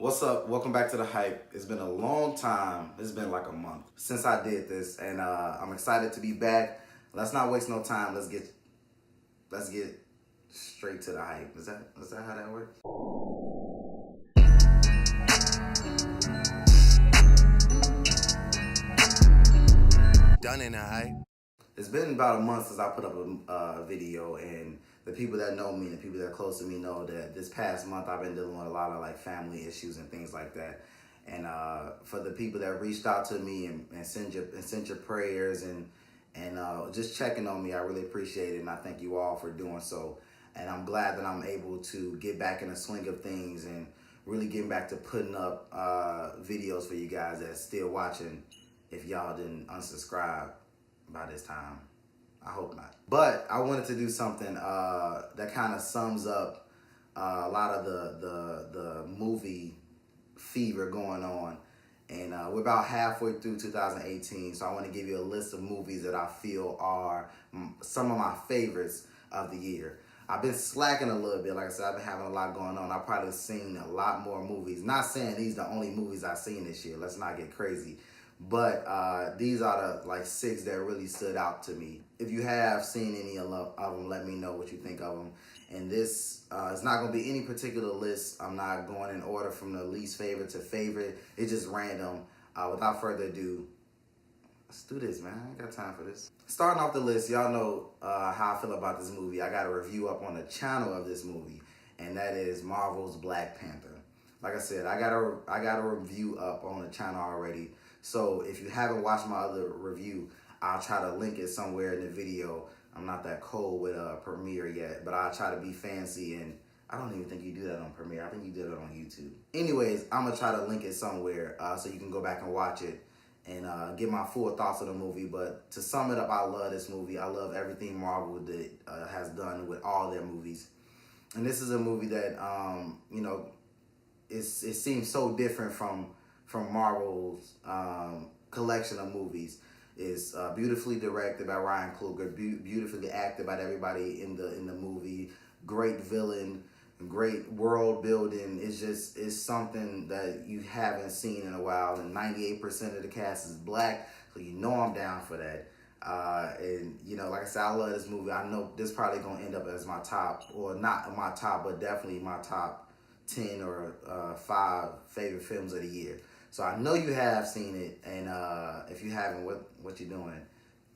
What's up? Welcome back to The Hype. It's been a long time. It's been like a month since I did this, and I'm excited to be back. Let's not waste no time. Let's get straight to the hype. Is that how that works? Done in the hype. It's been about a month since I put up a video, and the people that know me, the people that are close to me, know that this past month I've been dealing with a lot of like family issues and things like that. And for the people that reached out to me and sent your prayers and just checking on me, I really appreciate it, and I thank you all for doing so. And I'm glad that I'm able to get back in the swing of things and really getting back to putting up videos for you guys that's still watching. If y'all didn't unsubscribe by this time, I hope not. But I wanted to do something that kind of sums up a lot of the movie fever going on. And we're about halfway through 2018, so I want to give you a list of movies that I feel are some of my favorites of the year. I've been slacking a little bit. Like I said, I've been having a lot going on. I've probably seen a lot more movies. Not saying these are the only movies I've seen this year. Let's not get crazy. But these are the like 6 that really stood out to me. If you have seen any of them, let me know what you think of them. And this is not going to be any particular list. I'm not going in order from the least favorite to favorite. It's just random. Without further ado, let's do this, man. I ain't got time for this. Starting off the list, y'all know how I feel about this movie. I got a review up on the channel of this movie, and that is Marvel's Black Panther. Like I said, I got a review up on the channel already. So if you haven't watched my other review, I'll try to link it somewhere in the video. I'm not that cold with Premiere yet, but I'll try to be fancy, and I don't even think you do that on Premiere. I think you did it on YouTube. Anyways, I'm going to try to link it somewhere so you can go back and watch it and get my full thoughts on the movie. But to sum it up, I love this movie. I love everything Marvel has done with all their movies. And this is a movie that, it seems so different from Marvel's collection of movies. Is beautifully directed by Ryan Coogler, beautifully acted by everybody in the movie. Great villain, great world building. It's something that you haven't seen in a while. And 98% of the cast is black, so you know I'm down for that. And like I said, I love this movie. I know this probably gonna end up as my top, or not my top, but definitely my top 10 or 5 favorite films of the year. So I know you have seen it, and if you haven't, what you doing?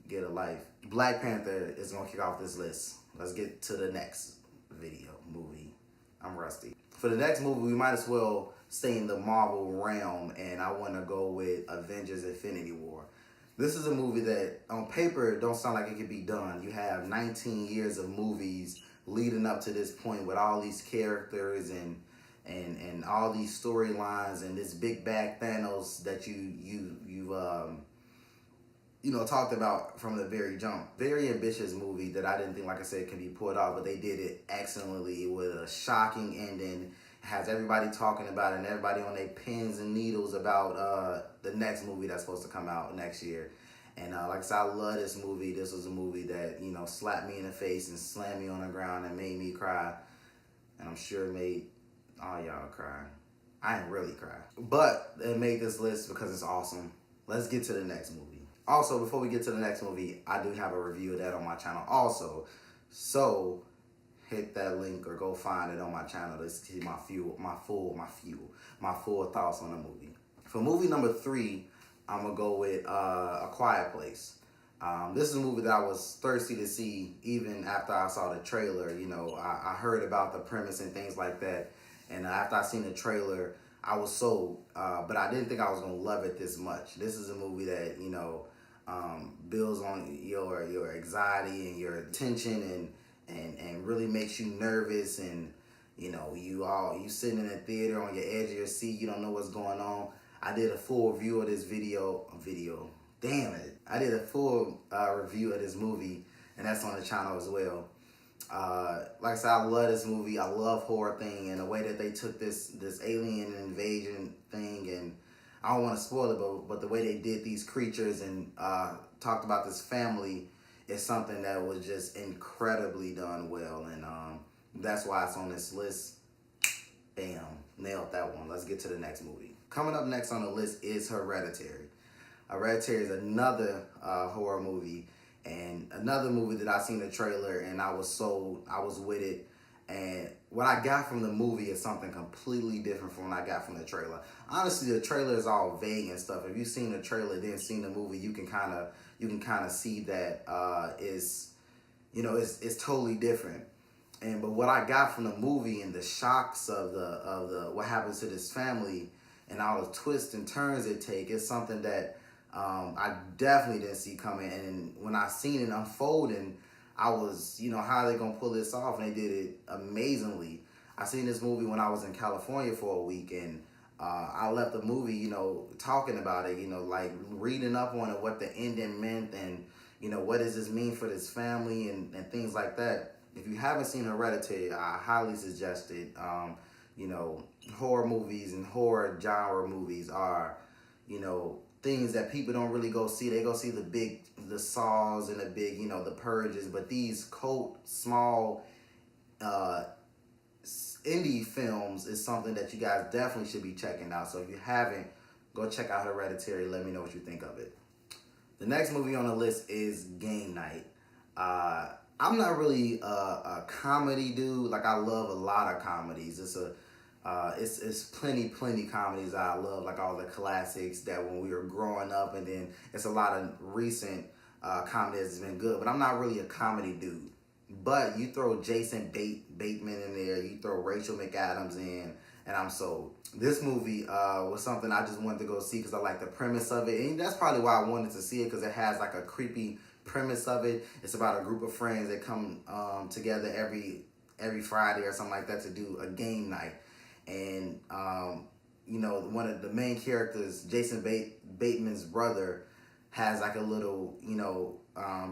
Get a life. Black Panther is gonna kick off this list. Let's get to the next movie. I'm rusty. For the next movie, we might as well stay in the Marvel realm, and I want to go with Avengers Infinity War. This is a movie that, on paper, don't sound like it could be done. You have 19 years of movies leading up to this point with all these characters and all these storylines and this big bad Thanos that you've talked about from the very jump. Very ambitious movie that I didn't think, like I said, can be pulled off, but they did it excellently with a shocking ending. Has everybody talking about it and everybody on their pins and needles about the next movie that's supposed to come out next year. And like I said, I love this movie. This was a movie that, slapped me in the face and slammed me on the ground and made me cry. And I'm sure it made all y'all cry. I ain't really cry. But it made this list because it's awesome. Let's get to the next movie. Also, before we get to the next movie, I do have a review of that on my channel also. So hit that link or go find it on my channel to see my full thoughts on the movie. For movie number 3, I'm gonna go with A Quiet Place. This is a movie that I was thirsty to see even after I saw the trailer. I heard about the premise and things like that. And after I seen the trailer, I was sold. But I didn't think I was going to love it this much. This is a movie that, builds on your anxiety and your tension and really makes you nervous. And, you sitting in the theater on your edge of your seat. You don't know what's going on. I did a full review of this Damn it. I did a full review of this movie, and that's on the channel as well. Like I said, I love this movie. I love horror thing and the way that they took this alien invasion thing, and I don't want to spoil it, but the way they did these creatures and talked about this family is something that was just incredibly done well, and that's why it's on this list. Bam. nailed that one. Let's get to the next movie. Coming up next on the list is Hereditary. Hereditary is another horror movie, and another movie that I seen the trailer and I was sold. I was with it, and what I got from the movie is something completely different from what I got from the trailer. Honestly, the trailer is all vague and stuff. If you've seen the trailer, then seen the movie, you can kind of see that it's totally different. But what I got from the movie and the shocks of the what happens to this family and all the twists and turns it take is something that I definitely didn't see coming. And when I seen it unfolding, I was, how are they gonna pull this off? And they did it amazingly. I seen this movie when I was in California for a week, and I left the movie, talking about it, like reading up on it, what the ending meant, and what does this mean for this family and things like that. If you haven't seen Hereditary, I highly suggest it. Horror movies and horror genre movies are, things that people don't really go see. They go see the Saws and the big, the Purges. But these cult, small, indie films is something that you guys definitely should be checking out. So if you haven't, go check out Hereditary. Let me know what you think of it. The next movie on the list is Game Night. I'm not really a comedy dude. Like, I love a lot of comedies. It's plenty comedies I love, like all the classics that when we were growing up, and then it's a lot of recent comedy that's been good. But I'm not really a comedy dude. But you throw Jason Bateman in there, you throw Rachel McAdams in, and I'm sold. This movie was something I just wanted to go see because I like the premise of it. And that's probably why I wanted to see it, because it has like a creepy premise of it. It's about a group of friends that come together every Friday or something like that to do a game night. And, one of the main characters, Jason Bateman's brother, has like a little,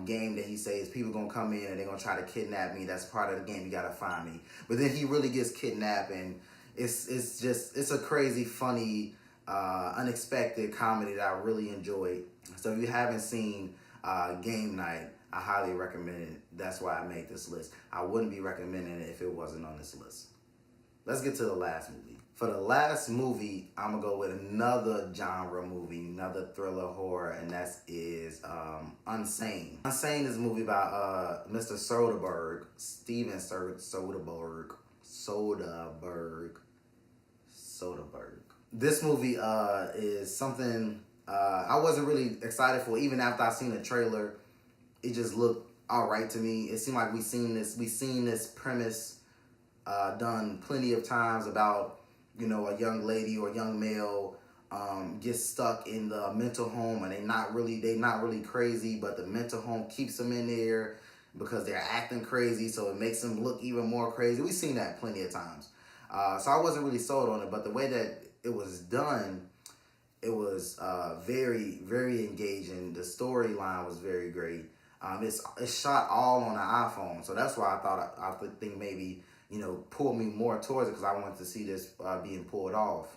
game that he says people gonna come in and they're gonna try to kidnap me. That's part of the game. You gotta find me. But then he really gets kidnapped, and it's a crazy, funny, unexpected comedy that I really enjoyed. So if you haven't seen Game Night, I highly recommend it. That's why I made this list. I wouldn't be recommending it if it wasn't on this list. Let's get to the last movie. For the last movie, I'm going to go with another genre movie, another thriller horror, and that is Unsane. Unsane is a movie about Mr. Soderbergh, Steven Soderbergh. This movie is something I wasn't really excited for. Even after I seen the trailer, it just looked all right to me. It seemed like we seen this premise done plenty of times about, a young lady or a young male gets stuck in the mental home, and they not really crazy, but the mental home keeps them in there because they're acting crazy, so it makes them look even more crazy. We've seen that plenty of times. So I wasn't really sold on it, but the way that it was done, it was very, very engaging. The storyline was very great. It's shot all on an iPhone, so that's why I think maybe, pulled me more towards it, because I wanted to see this being pulled off.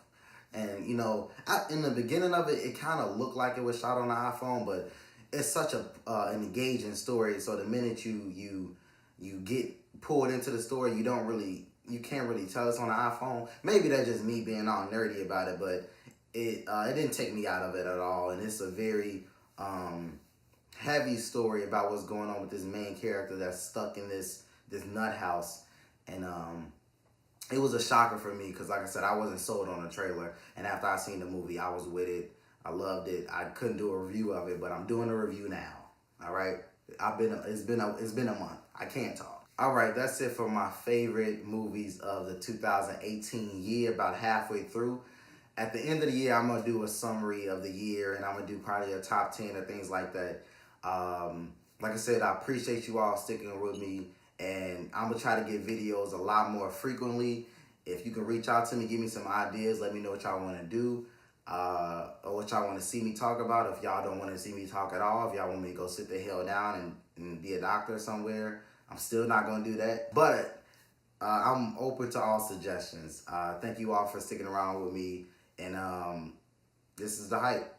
And, in the beginning of it, it kind of looked like it was shot on an iPhone, but it's such an engaging story. So the minute you get pulled into the story, you can't really tell it's on an iPhone. Maybe that's just me being all nerdy about it, but it didn't take me out of it at all. And it's a very heavy story about what's going on with this main character that's stuck in this nut house. And it was a shocker for me because, like I said, I wasn't sold on the trailer. And after I seen the movie, I was with it. I loved it. I couldn't do a review of it, but I'm doing a review now. All right? It's been a month. I can't talk. All right, that's it for my favorite movies of the 2018 year, about halfway through. At the end of the year, I'm going to do a summary of the year, and I'm going to do probably a top 10 or things like that. Like I said, I appreciate you all sticking with me, and I'm going to try to get videos a lot more frequently. If you can reach out to me, give me some ideas, let me know what y'all want to do, or what y'all want to see me talk about. If y'all don't want to see me talk at all, if y'all want me to go sit the hell down and be a doctor somewhere, I'm still not going to do that. But I'm open to all suggestions. Thank you all for sticking around with me. And this is The Hype.